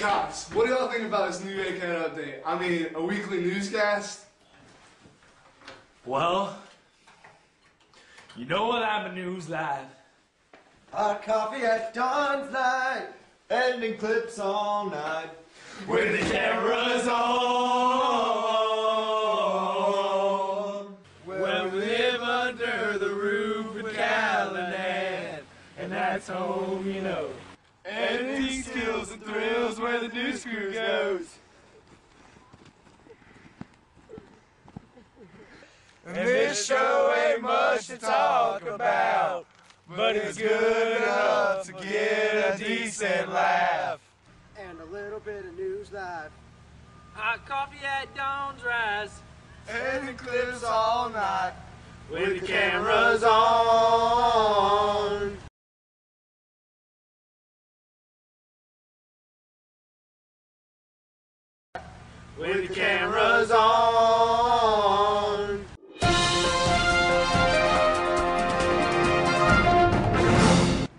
Guys, what do y'all think about this new Acad update? I mean, a weekly newscast? Well, you know what I'm a news live. Hot coffee at dawn's light, ending clips all night. With the cameras on. Well, we live under the roof with Callahan, and that's home, you know. Editing skills and thrills where the news crew goes. And this show ain't much to talk about, but it's good enough to get a decent laugh. And a little bit of news live. Hot coffee at dawn's rise. Ending clips all night. With the cameras on. With the cameras on.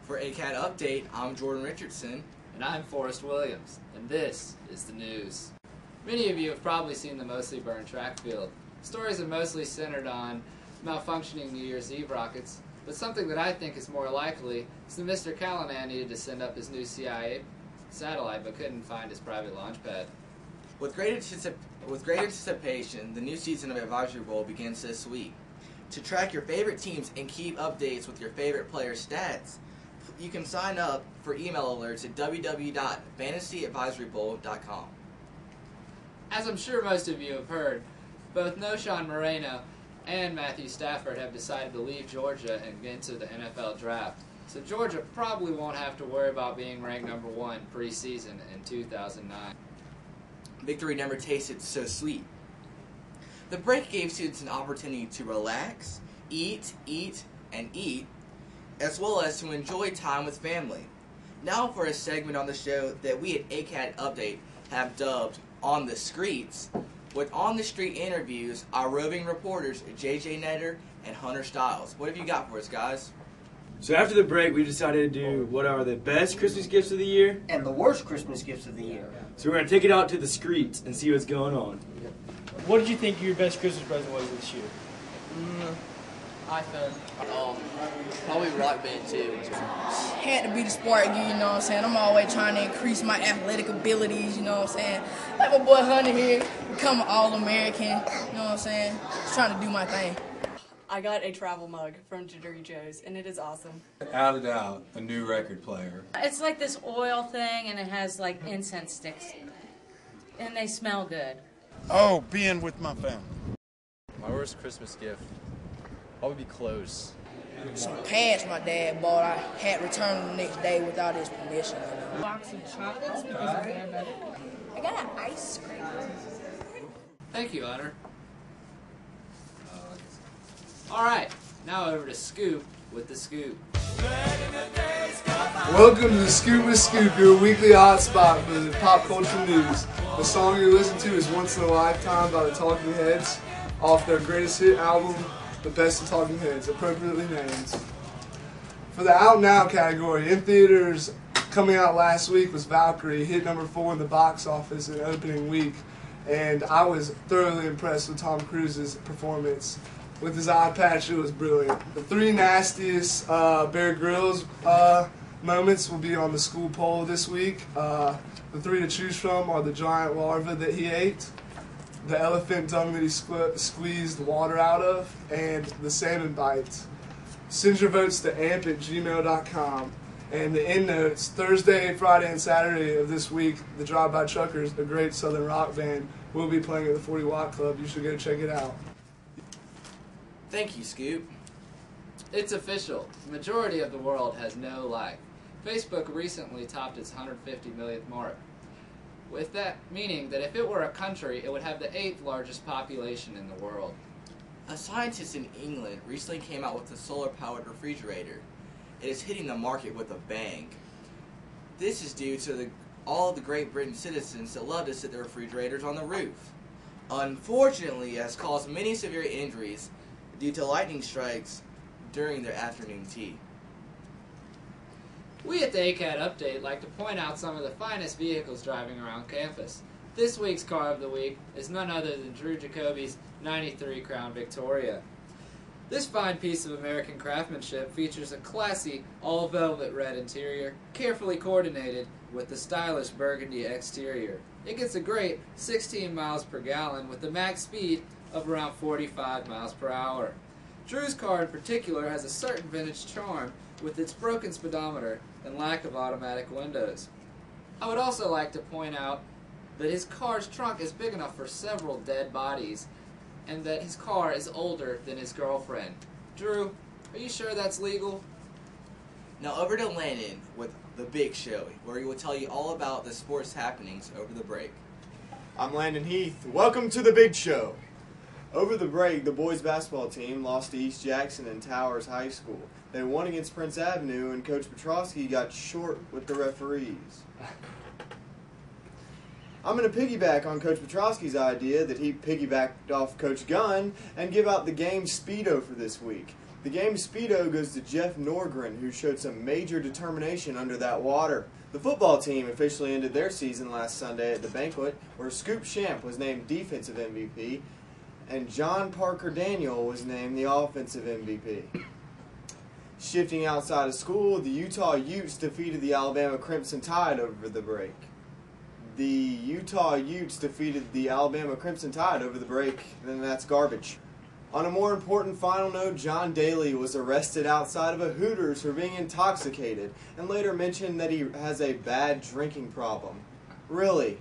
For Acad Update, I'm Jordan Richardson. And I'm Forrest Williams, and this is the news. Many of you have probably seen the mostly burned track field. Stories are mostly centered on malfunctioning New Year's Eve rockets, but something that I think is more likely is that Mr. Callahan needed to send up his new CIA satellite but couldn't find his private launch pad. With great anticipation, the new season of Advisory Bowl begins this week. To track your favorite teams and keep updates with your favorite players' stats, you can sign up for email alerts at www.fantasyadvisorybowl.com. As I'm sure most of you have heard, both Noshawn Moreno and Matthew Stafford have decided to leave Georgia and get into the NFL draft. So Georgia probably won't have to worry about being ranked number 1 preseason in 2009. Victory never tasted so sweet. The break gave students an opportunity to relax, eat, and eat, as well as to enjoy time with family. Now for a segment on the show that we at Acad Update have dubbed On the Streets, with on-the-street interviews, our roving reporters JJ Netter and Hunter Stiles. What have you got for us, guys? So after the break, we decided to do what are the best Christmas gifts of the year. And the worst Christmas gifts of the year. So we're going to take it out to the streets and see what's going on. What did you think your best Christmas present was this year? iPhone. Probably Rock Band too. Had to be the sport again, you know what I'm saying? I'm always trying to increase my athletic abilities, you know what I'm saying? Like my boy Hunter here, become an All-American, you know what I'm saying? Just trying to do my thing. I got a travel mug from Dirty Joe's, and it is awesome. Without a doubt, a new record player. It's like this oil thing, and it has like incense sticks, and they smell good. Oh, being with my family. My worst Christmas gift probably be clothes. Some pants my dad bought, I had to return them the next day without his permission. A box of chocolates because of diabetic. I got an ice cream. Thank you, Hunter. Alright, now over to Scoop with the Scoop. Welcome to the Scoop with Scoop, your weekly hotspot for the pop culture news. The song you listen to is Once in a Lifetime by the Talking Heads, off their greatest hit album, The Best of Talking Heads, appropriately named. For the Out Now category, in theaters coming out last week was Valkyrie, hit number 4 in the box office in opening week, and I was thoroughly impressed with Tom Cruise's performance. With his eye patch, it was brilliant. The 3 nastiest Bear Grylls moments will be on the school poll this week. The 3 to choose from are the giant larva that he ate, the elephant tongue that he squeezed water out of, and the salmon bites. Send your votes to amp@gmail.com. And the end notes, Thursday, Friday, and Saturday of this week, the Drive-By Truckers, a great southern rock band, will be playing at the 40 Watt Club. You should go check it out. Thank you, Scoop. It's official. The majority of the world has no life. Facebook recently topped its 150 millionth mark. With that meaning that if it were a country, it would have the 8th largest population in the world. A scientist in England recently came out with a solar-powered refrigerator. It is hitting the market with a bang. This is due to all of the Great Britain citizens that love to sit their refrigerators on the roof. Unfortunately, it has caused many severe injuries due to lightning strikes during their afternoon tea. We at the Acad Update like to point out some of the finest vehicles driving around campus. This week's car of the week is none other than Drew Jacoby's 93 Crown Victoria. This fine piece of American craftsmanship features a classy, all-velvet red interior, carefully coordinated with the stylish burgundy exterior. It gets a great 16 miles per gallon with a max speed of around 45 miles per hour. Drew's car in particular has a certain vintage charm with its broken speedometer and lack of automatic windows. I would also like to point out that his car's trunk is big enough for several dead bodies, and that his car is older than his girlfriend. Drew, are you sure that's legal? Now over to Landon with The Big Show, where he will tell you all about the sports happenings over the break. I'm Landon Heath. Welcome to the Big Show. Over the break, the boys basketball team lost to East Jackson and Towers High School. They won against Prince Avenue, and Coach Petrosky got short with the referees. I'm going to piggyback on Coach Petrosky's idea that he piggybacked off Coach Gunn and give out the game Speedo for this week. The game Speedo goes to Jeff Norgren, who showed some major determination under that water. The football team officially ended their season last Sunday at the banquet, where Scoop Champ was named Defensive MVP, and John Parker Daniel was named the Offensive MVP. Shifting outside of school, the Utah Utes defeated the Alabama Crimson Tide over the break. The Utah Utes defeated the Alabama Crimson Tide over the break, and that's garbage. On a more important final note, John Daly was arrested outside of a Hooters for being intoxicated, and later mentioned that he has a bad drinking problem. Really?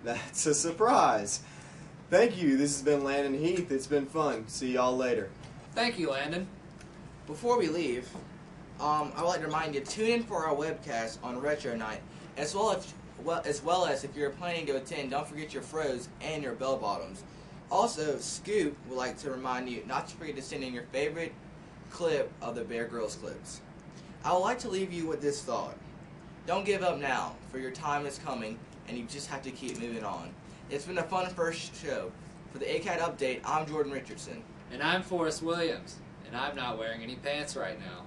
That's a surprise. Thank you. This has been Landon Heath. It's been fun. See y'all later. Thank you, Landon. Before we leave, I would like to remind you to tune in for our webcast on Retro Night, as well as if you're planning to attend, don't forget your froze and your bell bottoms. Also, Scoop would like to remind you not to forget to send in your favorite clip of the Bear Grylls clips. I would like to leave you with this thought. Don't give up now, for your time is coming, and you just have to keep moving on. It's been a fun first show. For the Acad Update, I'm Jordan Richardson. And I'm Forrest Williams, and I'm not wearing any pants right now.